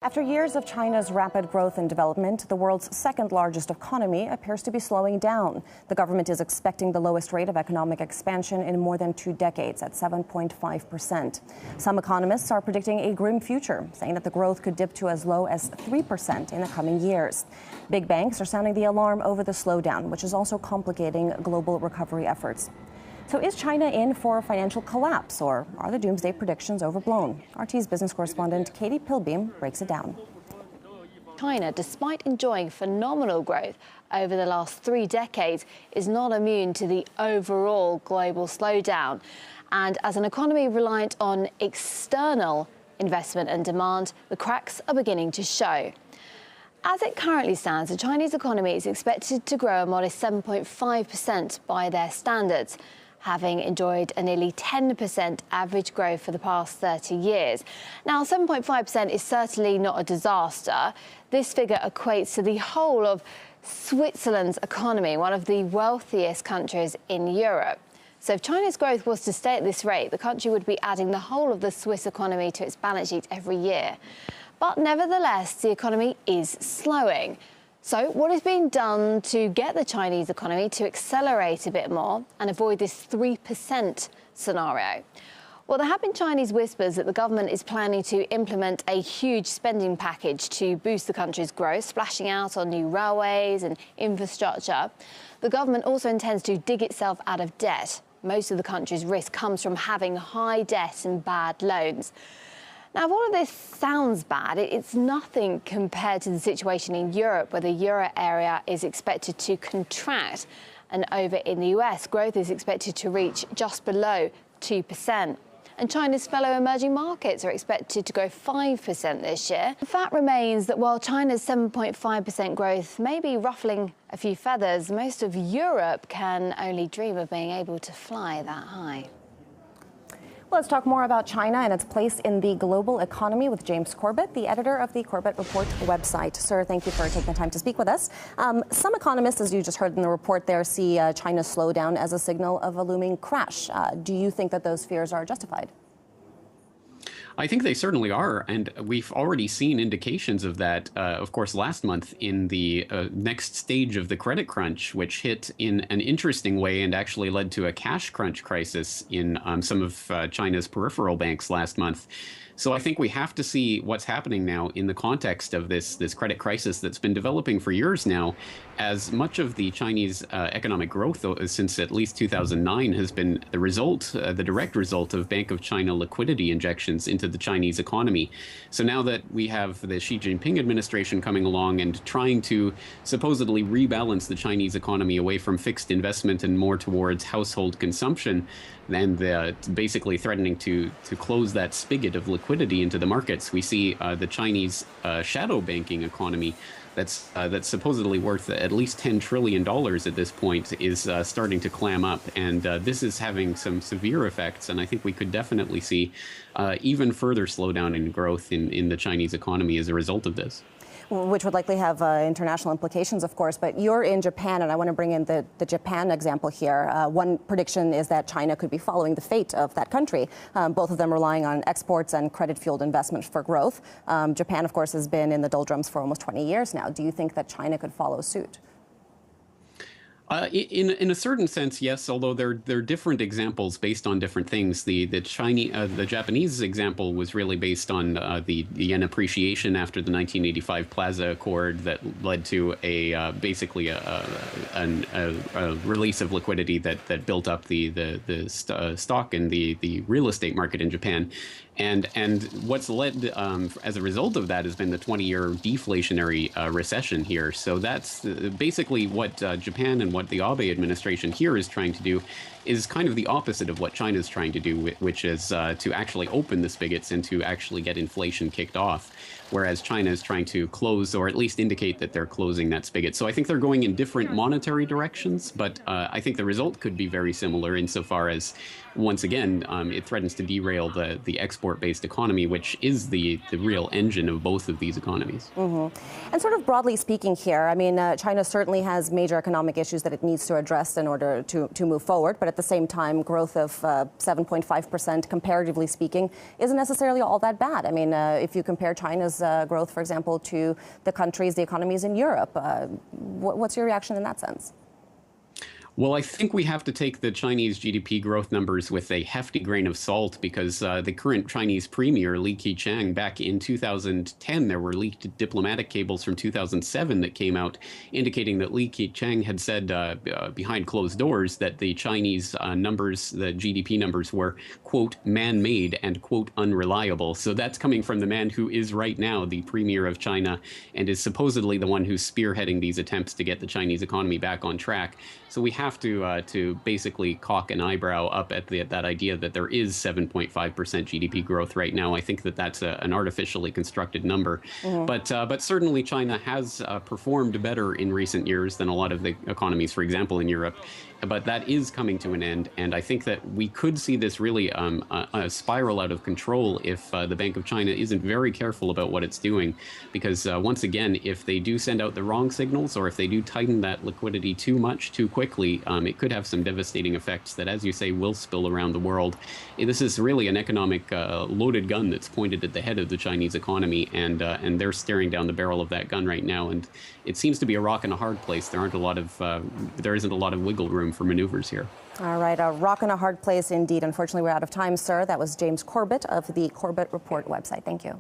After years of China's rapid growth and development, the world's second largest economy appears to be slowing down. The government is expecting the lowest rate of economic expansion in more than 2 decades at 7.5%. Some economists are predicting a grim future, saying that the growth could dip to as low as 3% in the coming years. Big banks are sounding the alarm over the slowdown, which is also complicating global recovery efforts. So is China in for a financial collapse, or are the doomsday predictions overblown? RT's business correspondent Katie Pilbeam breaks it down. China, despite enjoying phenomenal growth over the last 3 decades, is not immune to the overall global slowdown. And as an economy reliant on external investment and demand, the cracks are beginning to show. As it currently stands, the Chinese economy is expected to grow a modest 7.5% by their standards, having enjoyed a nearly 10% average growth for the past 30 years. Now, 7.5% is certainly not a disaster. This figure equates to the whole of Switzerland's economy, one of the wealthiest countries in Europe. So if China's growth was to stay at this rate, the country would be adding the whole of the Swiss economy to its balance sheet every year. But nevertheless, the economy is slowing. So what is being done to get the Chinese economy to accelerate a bit more and avoid this 3% scenario? Well, there have been Chinese whispers that the government is planning to implement a huge spending package to boost the country's growth, splashing out on new railways and infrastructure. The government also intends to dig itself out of debt. Most of the country's risk comes from having high debt and bad loans. Now, if all of this sounds bad, it's nothing compared to the situation in Europe, where the euro area is expected to contract. And over in the US, growth is expected to reach just below 2%. And China's fellow emerging markets are expected to grow 5% this year. The fact remains that while China's 7.5% growth may be ruffling a few feathers, most of Europe can only dream of being able to fly that high. Let's talk more about China and its place in the global economy with James Corbett, the editor of the Corbett Report website. Sir, thank you for taking the time to speak with us. Some economists, as you just heard in the report there, see China's slowdown as a signal of a looming crash. Do you think that those fears are justified? I think they certainly are, and we've already seen indications of that, of course, last month in the next stage of the credit crunch, which hit in an interesting way and actually led to a cash crunch crisis in some of China's peripheral banks last month. So I think we have to see what's happening now in the context of this credit crisis that's been developing for years now, as much of the Chinese economic growth since at least 2009 has been the result, the direct result of Bank of China liquidity injections into the Chinese economy. So now that we have the Xi Jinping administration coming along and trying to supposedly rebalance the Chinese economy away from fixed investment and more towards household consumption, and basically threatening to close that spigot of liquidity into the markets, we see the Chinese shadow banking economy that's supposedly worth at least $10 trillion at this point is starting to clam up. And this is having some severe effects. And I think we could definitely see even further slowdown in growth in the Chinese economy as a result of this. Which would likely have international implications, of course. But you're in Japan, and I want to bring in the Japan example here. One prediction is that China could be following the fate of that country, both of them relying on exports and credit-fueled investment for growth. Japan, of course, has been in the doldrums for almost 20 years now. Do you think that China could follow suit? In a certain sense, yes. Although they're different examples based on different things. The Japanese example was really based on the yen appreciation after the 1985 Plaza Accord that led to basically a release of liquidity that built up the stock and the real estate market in Japan. And what's led as a result of that has been the 20-year deflationary recession here. So that's basically what Japan and what the Abe administration here is trying to do is kind of the opposite of what China is trying to do, which is to actually open the spigots and to actually get inflation kicked off, whereas China is trying to close or at least indicate that they're closing that spigot. So I think they're going in different monetary directions, but I think the result could be very similar insofar as, once again, it threatens to derail the export-based economy, which is the real engine of both of these economies. Mm-hmm. And sort of broadly speaking here, I mean, China certainly has major economic issues that it needs to address in order to move forward, but at at the same time, growth of 7.5%, comparatively speaking, isn't necessarily all that bad. I mean, if you compare China's growth, for example, to the economies in Europe, what's your reaction in that sense? Well, I think we have to take the Chinese GDP growth numbers with a hefty grain of salt because the current Chinese premier, Li Keqiang, back in 2010, there were leaked diplomatic cables from 2007 that came out indicating that Li Keqiang had said behind closed doors that the Chinese numbers, the GDP numbers, were, quote, man-made and, quote, unreliable. So that's coming from the man who is right now the premier of China and is supposedly the one who's spearheading these attempts to get the Chinese economy back on track. So we have to basically cock an eyebrow up at that idea that there is 7.5% GDP growth right now. I think that that's an artificially constructed number. But certainly China has performed better in recent years than a lot of the economies, for example, in Europe. But that is coming to an end, and I think that we could see this really a spiral out of control if the Bank of China isn't very careful about what it's doing. Because once again, if they do send out the wrong signals, or if they do tighten that liquidity too much, too quickly, it could have some devastating effects that, as you say, will spill around the world. This is really an economic loaded gun that's pointed at the head of the Chinese economy, and they're staring down the barrel of that gun right now. And it seems to be a rock and a hard place. There isn't a lot of wiggle room for maneuvers here. All right, a rock and a hard place indeed. Unfortunately, we're out of time, sir. That was James Corbett of the Corbett Report website. Thank you.